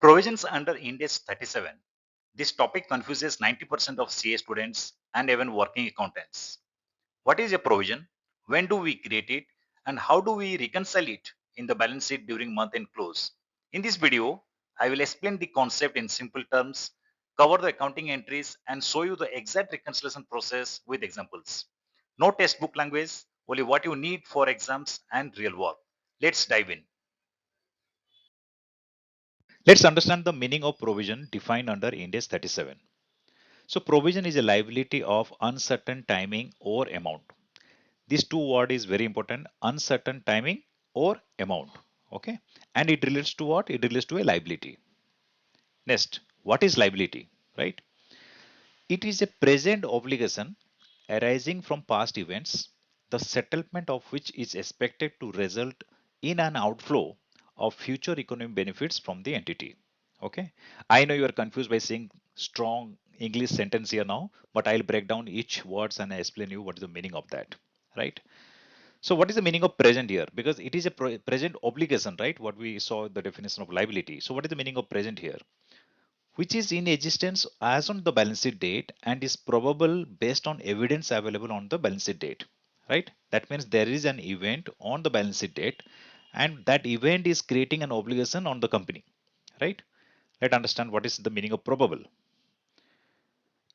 Provisions under Ind AS 37. This topic confuses 90% of CA students and even working accountants. What is a provision? When do we create it? And how do we reconcile it in the balance sheet during month end close? In this video, I will explain the concept in simple terms, cover the accounting entries, and show you the exact reconciliation process with examples. No textbook language, only what you need for exams and real work. Let's dive in. Let's understand the meaning of provision defined under Ind AS 37. So provision is a liability of uncertain timing or amount. These two words is very important: uncertain timing or amount. Okay, and it relates to what? It relates to a liability. Next, what is liability? Right? It is a present obligation arising from past events, the settlement of which is expected to result in an outflow of future economic benefits from the entity. Okay, I know you are confused by saying strong English sentence here now, but I'll break down each words and explain you what is the meaning of that. Right? So, what is the meaning of present here? Because it is a present obligation, right? What we saw the definition of liability. So, what is the meaning of present here? Which is in existence as on the balance sheet date and is probable based on evidence available on the balance sheet date, right? That means there is an event on the balance sheet date and that event is creating an obligation on the company, right? Let's understand what is the meaning of probable.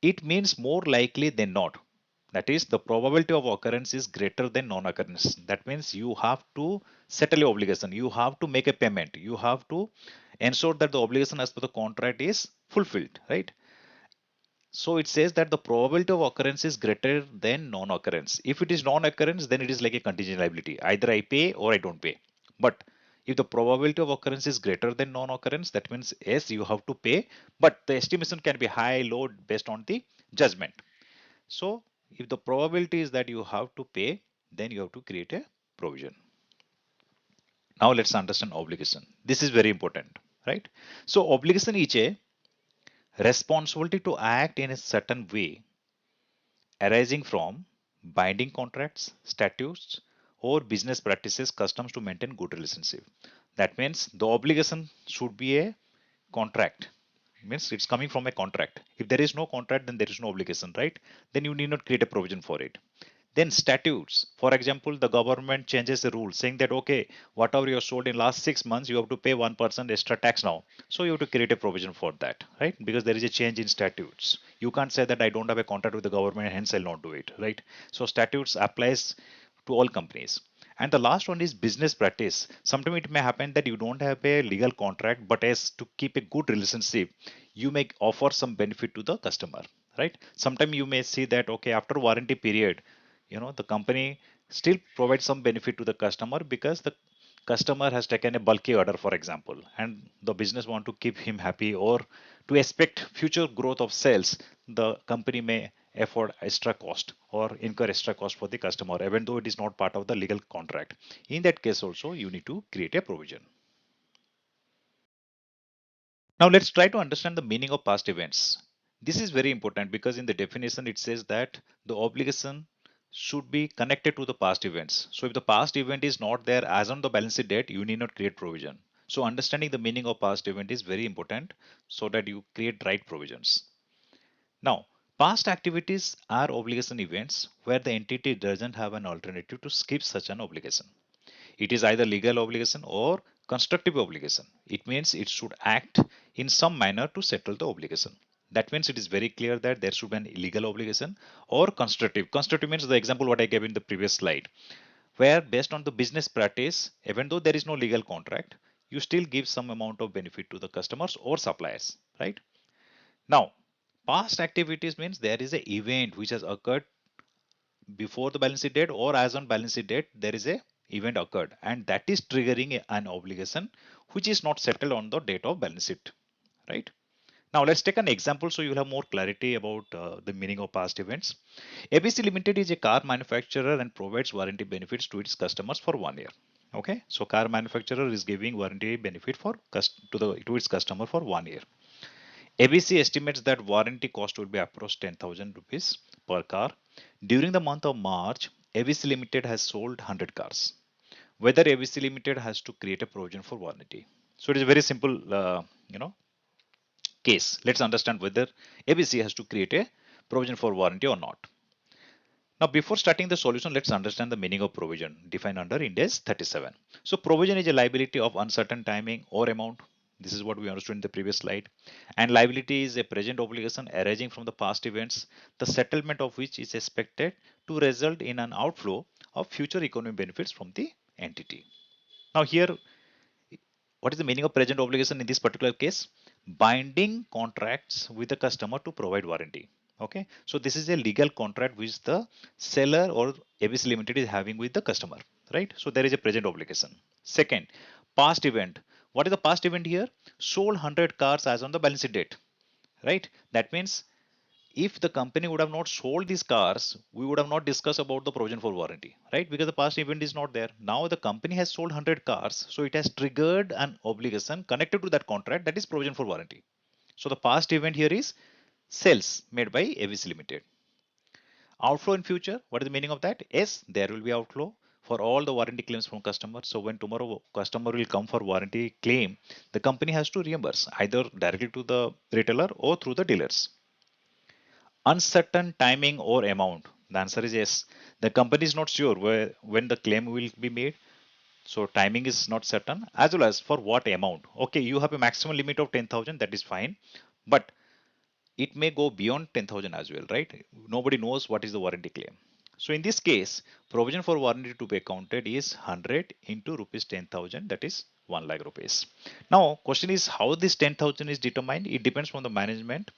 It means more likely than not. That is, the probability of occurrence is greater than non-occurrence. That means you have to settle your obligation. You have to make a payment. You have to ensure that the obligation as per the contract is fulfilled, right? So it says that the probability of occurrence is greater than non-occurrence. If it is non-occurrence, then it is like a contingent liability. Either I pay or I don't pay. But if the probability of occurrence is greater than non-occurrence, that means yes, you have to pay, but the estimation can be high, low based on the judgment. So if the probability is that you have to pay, then you have to create a provision. Now let's understand obligation. This is very important, right? So obligation is a responsibility to act in a certain way arising from binding contracts, statutes, or business practices, customs to maintain good relationship. That means the obligation should be a contract. Means it's coming from a contract. If there is no contract, then there is no obligation, right? Then you need not create a provision for it. Then statutes. For example, the government changes the rule saying that okay, whatever you have sold in last 6 months, you have to pay 1% extra tax now. So you have to create a provision for that, right? Because there is a change in statutes. You can't say that I don't have a contract with the government, hence I'll not do it, right? So statutes applies to all companies. And the last one is business practice. Sometimes it may happen that you don't have a legal contract, but as to keep a good relationship, you may offer some benefit to the customer, right? Sometimes you may see that okay, after warranty period, the company still provides some benefit to the customer because the customer has taken a bulky order, for example, and the business want to keep him happy or to expect future growth of sales, the company may afford extra cost or incur extra cost for the customer even though it is not part of the legal contract. In that case also you need to create a provision. Now let's try to understand the meaning of past events. This is very important because in the definition it says that the obligation should be connected to the past events. So if the past event is not there as on the balance sheet date, you need not create provision. So understanding the meaning of past event is very important so that you create right provisions. Now, past activities are obligation events where the entity doesn't have an alternative to skip such an obligation. It is either legal obligation or constructive obligation. It means it should act in some manner to settle the obligation. That means it is very clear that there should be an illegal obligation or constructive. Constructive means the example what I gave in the previous slide, where based on the business practice, even though there is no legal contract, you still give some amount of benefit to the customers or suppliers, right? Now, past activities means there is a event which has occurred before the balance sheet date or as on balance sheet date there is a event occurred and that is triggering an obligation which is not settled on the date of balance sheet, right? Now let's take an example so you'll have more clarity about the meaning of past events. ABC Limited is a car manufacturer and provides warranty benefits to its customers for 1 year. Okay, so car manufacturer is giving warranty benefit to its customer for 1 year. ABC estimates that warranty cost will be approx 10,000 rupees per car. During the month of March, ABC Limited has sold 100 cars. Whether ABC Limited has to create a provision for warranty. So it is very simple you know case. Let's understand whether ABC has to create a provision for warranty or not. Now, before starting the solution, let's understand the meaning of provision defined under Ind AS 37. So, provision is a liability of uncertain timing or amount. This is what we understood in the previous slide. And liability is a present obligation arising from the past events, the settlement of which is expected to result in an outflow of future economic benefits from the entity. Now, here, what is the meaning of present obligation in this particular case? Binding contracts with the customer to provide warranty. Okay, so this is a legal contract which the seller or ABC Limited is having with the customer, right? So there is a present obligation. Second, past event. What is the past event here? Sold 100 cars as on the balance sheet date, right? That means if the company would have not sold these cars, we would have not discussed about the provision for warranty, right? Because the past event is not there. Now the company has sold 100 cars, so it has triggered an obligation connected to that contract, that is provision for warranty. So the past event here is sales made by ABC Limited. Outflow in future, what is the meaning of that? Yes, there will be outflow for all the warranty claims from customer. So when tomorrow customer will come for warranty claim, the company has to reimburse either directly to the retailer or through the dealers. Uncertain timing or amount? The answer is yes. The company is not sure when the claim will be made. So timing is not certain, as well as for what amount. Okay, you have a maximum limit of 10,000, that is fine. But it may go beyond 10,000 as well, right? Nobody knows what is the warranty claim. So in this case, provision for warranty to be accounted is 100 into rupees 10,000, that is 1 lakh rupees. Now, question is how this 10,000 is determined? It depends from the management,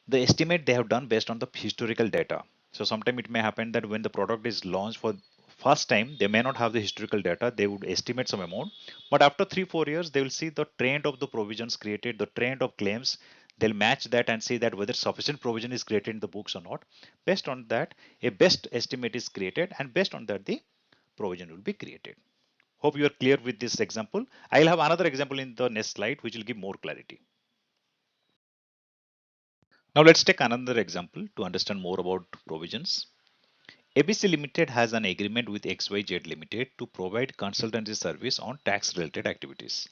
the estimate they have done based on the historical data. So sometime it may happen that when the product is launched for first time, they may not have the historical data. They would estimate some amount, but after 3 4 years, they will see the trend of the provisions created, the trend of claims. They'll match that and see that whether sufficient provision is created in the books or not. Based on that, a best estimate is created, and based on that, the provision will be created. Hope you are clear with this example. I'll have another example in the next slide, which will give more clarity. Now let's take another example to understand more about provisions. ABC Limited has an agreement with XYZ Limited to provide consultancy service on tax related activities.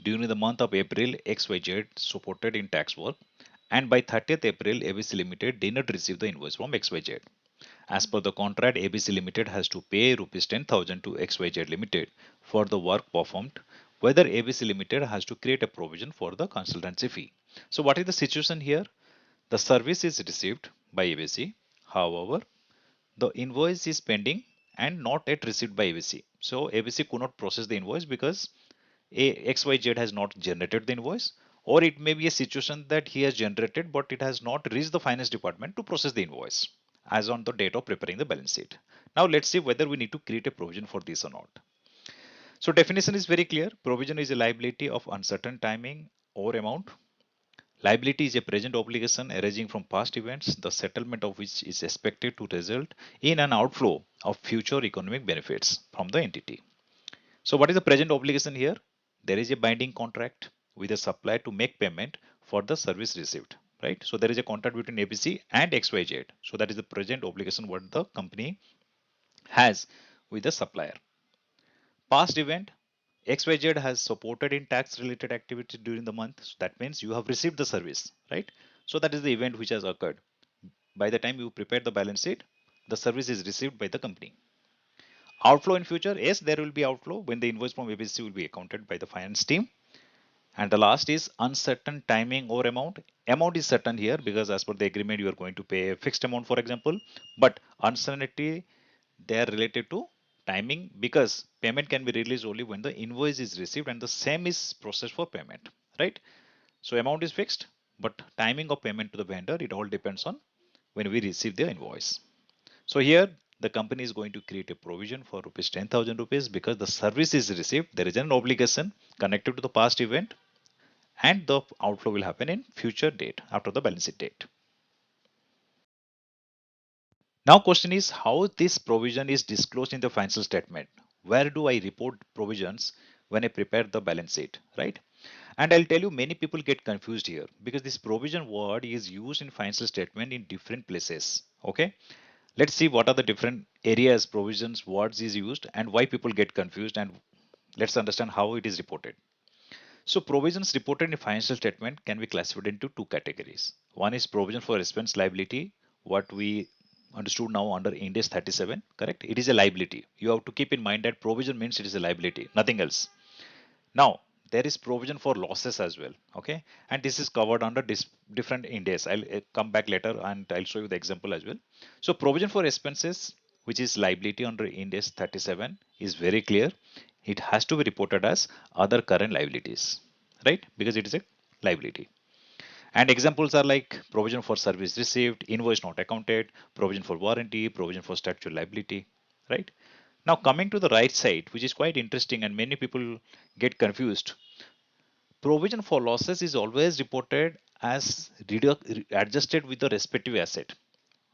During the month of April, XYZ supported in tax work, and by 30th April, ABC Limited did not receive the invoice from XYZ. As per the contract, ABC Limited has to pay rupees 10,000 to XYZ Limited for the work performed, whether ABC Limited has to create a provision for the consultancy fee. So what is the situation here? The service is received by ABC. However, the invoice is pending and not yet received by ABC. So ABC could not process the invoice because XYZ has not generated the invoice, or it may be a situation that he has generated but it has not reached the finance department to process the invoice as on the date of preparing the balance sheet. Now let's see whether we need to create a provision for this or not. So definition is very clear. Provision is a liability of uncertain timing or amount. Liability is a present obligation arising from past events, the settlement of which is expected to result in an outflow of future economic benefits from the entity. So, what is the present obligation here? There is a binding contract with a supplier to make payment for the service received, right? So, there is a contract between ABC and XYZ. So, that is the present obligation what the company has with the supplier. Past event, XYZ has supported in tax related activities during the month. So that means you have received the service, right? So that is the event which has occurred. By the time you prepare the balance sheet, the service is received by the company. Outflow in future, yes, there will be outflow when the invoice from ABC will be accounted by the finance team. And the last is uncertain timing or amount. Amount is certain here because as per the agreement, you are going to pay a fixed amount, for example. But uncertainty, they are related to timing because payment can be released only when the invoice is received and the same is processed for payment, right? So amount is fixed, but timing of payment to the vendor, it all depends on when we receive the invoice. So here the company is going to create a provision for rupees 10,000 rupees because the service is received. There is an obligation connected to the past event, and the outflow will happen in future date after the balance sheet date. Now question is how this provision is disclosed in the financial statement. Where do I report provisions when I prepare the balance sheet, right? And I'll tell you many people get confused here because this provision word is used in financial statement in different places. Okay. Let's see what are the different areas provisions words is used and why people get confused, and let's understand how it is reported. So provisions reported in financial statement can be classified into two categories. One is provision for expense liability, what we understood now under Ind AS 37, correct? It is a liability. You have to keep in mind that provision means it is a liability, nothing else. Now, there is provision for losses as well, okay? And this is covered under this different Ind AS. I'll come back later and I'll show you the example as well. So provision for expenses, which is liability under Ind AS 37, is very clear. It has to be reported as other current liabilities, right? Because it is a liability. And examples are like provision for service received, invoice not accounted, provision for warranty, provision for statutory liability, right? Now coming to the right side, which is quite interesting and many people get confused. Provision for losses is always reported as adjusted with the respective asset.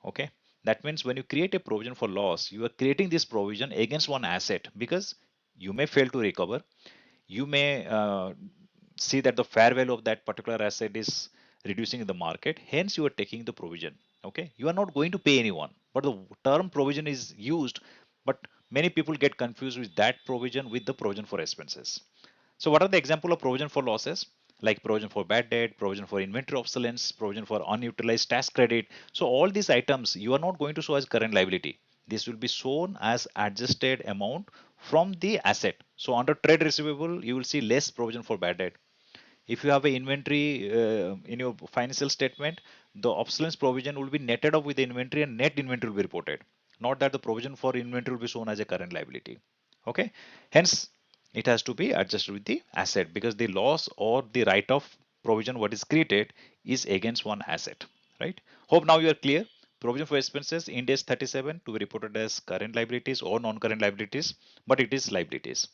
Okay. That means when you create a provision for loss, you are creating this provision against one asset because you may fail to recover. You may see that the fair value of that particular asset is reducing in the market. Hence, you are taking the provision. Okay. You are not going to pay anyone, but the term provision is used. But many people get confused with that provision with the provision for expenses. So what are the example of provision for losses? Like provision for bad debt, provision for inventory obsolescence, provision for unutilized tax credit. So all these items you are not going to show as current liability. This will be shown as adjusted amount from the asset. So under trade receivable, you will see less provision for bad debt. If you have a inventory in your financial statement, the obsolescence provision will be netted off with the inventory and net inventory will be reported. Not that the provision for inventory will be shown as a current liability. Okay. Hence, it has to be adjusted with the asset because the loss or the write-off provision what is created is against one asset. Right. Hope now you are clear. Provision for expenses Ind AS 37 to be reported as current liabilities or non-current liabilities, but it is liabilities.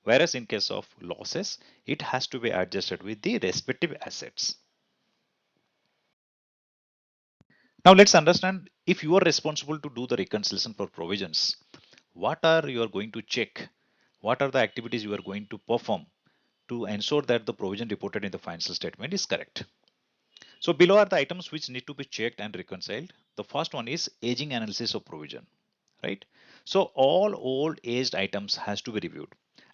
Whereas in case of losses, it has to be adjusted with the respective assets. Now let's understand if you are responsible to do the reconciliation for provisions, what are you are going to check? What are the activities you are going to perform to ensure that the provision reported in the financial statement is correct? So below are the items which need to be checked and reconciled. The first one is aging analysis of provision, right? So all old aged items has to be reviewed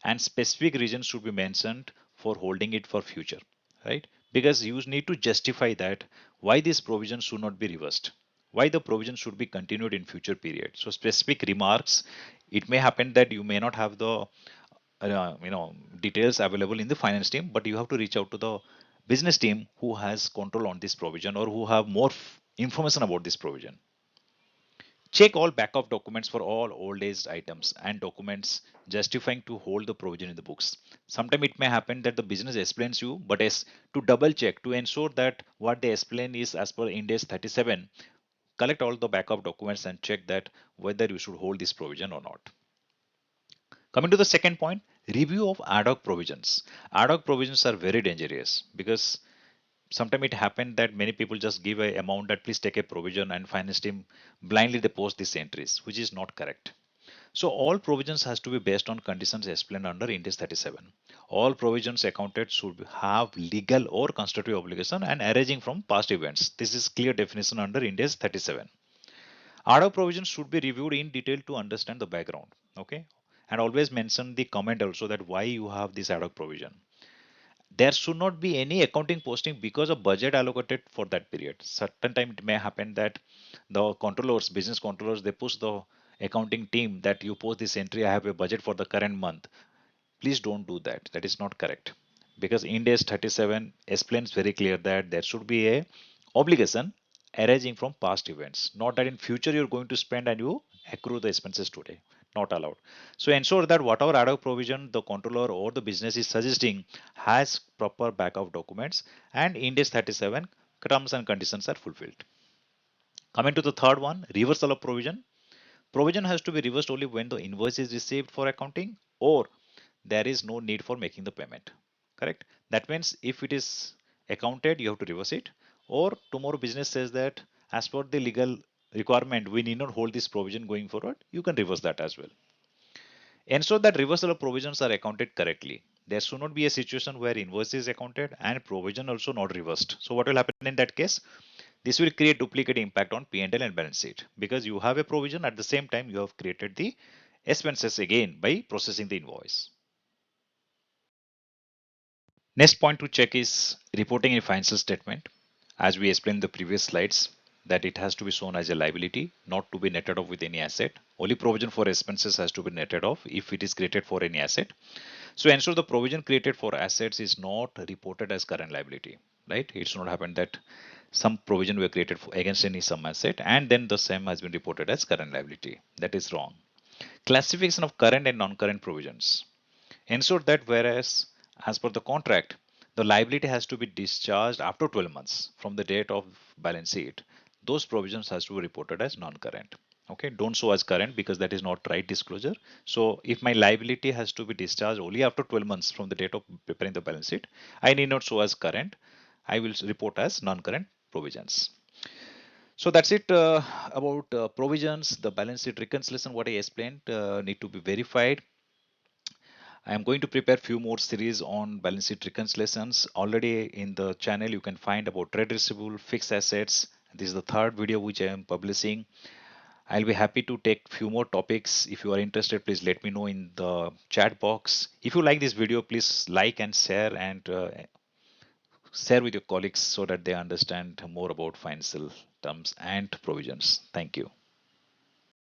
and specific reasons should be mentioned for holding it for future, right? Because you need to justify that why this provision should not be reversed, why the provision should be continued in future period. So specific remarks, it may happen that you may not have the details available in the finance team, but you have to reach out to the business team who has control on this provision or who have more information about this provision. Check all backup documents for all old age items and documents justifying to hold the provision in the books. Sometimes it may happen that the business explains you, but as to double check to ensure that what they explain is as per Ind AS 37, collect all the backup documents and check that whether you should hold this provision or not. Coming to the second point, review of ad hoc provisions. Ad hoc provisions are very dangerous because sometimes it happened that many people just give a amount that please take a provision and finance team blindly they post these entries, which is not correct. So all provisions has to be based on conditions explained under Ind AS 37. All provisions accounted should have legal or constitutive obligation and arising from past events. This is clear definition under Ind AS 37. Ad hoc provisions should be reviewed in detail to understand the background. Okay. And always mention the comment also that why you have this ad hoc provision. There should not be any accounting posting because of budget allocated for that period. Certain time it may happen that the controllers, business controllers, they push the accounting team that you post this entry, I have a budget for the current month. Please don't do that. That is not correct. Because Ind AS 37 explains very clear that there should be a obligation arising from past events. Not that in future you're going to spend and you accrue the expenses today. Not allowed. So ensure that whatever ad hoc provision the controller or the business is suggesting has proper backup documents and Ind AS 37 terms and conditions are fulfilled. Coming to the third one, reversal of provision. Provision has to be reversed only when the invoice is received for accounting or there is no need for making the payment. Correct? That means if it is accounted, you have to reverse it. Or tomorrow business says that as per the legal requirement, we need not hold this provision going forward. You can reverse that as well. Ensure that reversal of provisions are accounted correctly. There should not be a situation where invoice is accounted and provision also not reversed. So what will happen in that case? This will create duplicate impact on P&L and balance sheet because you have a provision at the same time you have created the expenses again by processing the invoice. Next point to check is reporting in financial statement. As we explained in the previous slides, that it has to be shown as a liability, not to be netted off with any asset. Only provision for expenses has to be netted off if it is created for any asset. So ensure the provision created for assets is not reported as current liability, right? It's not happened that some provision were created for, against any some asset and then the same has been reported as current liability. That is wrong. Classification of current and non-current provisions. Ensure that whereas as per the contract, the liability has to be discharged after 12 months from the date of balance sheet, those provisions has to be reported as non-current. Okay, don't show as current because that is not right disclosure. So if my liability has to be discharged only after 12 months from the date of preparing the balance sheet, I need not show as current. I will report as non-current provisions. So that's it about provisions. The balance sheet reconciliation, what I explained, need to be verified. I am going to prepare few more series on balance sheet reconciliations. Already in the channel, you can find about trade receivable, fixed assets. This is the third video which I am publishing. I'll be happy to take few more topics. If you are interested, please let me know in the chat box. If you like this video, please like and share with your colleagues so that they understand more about financial terms and provisions. Thank you.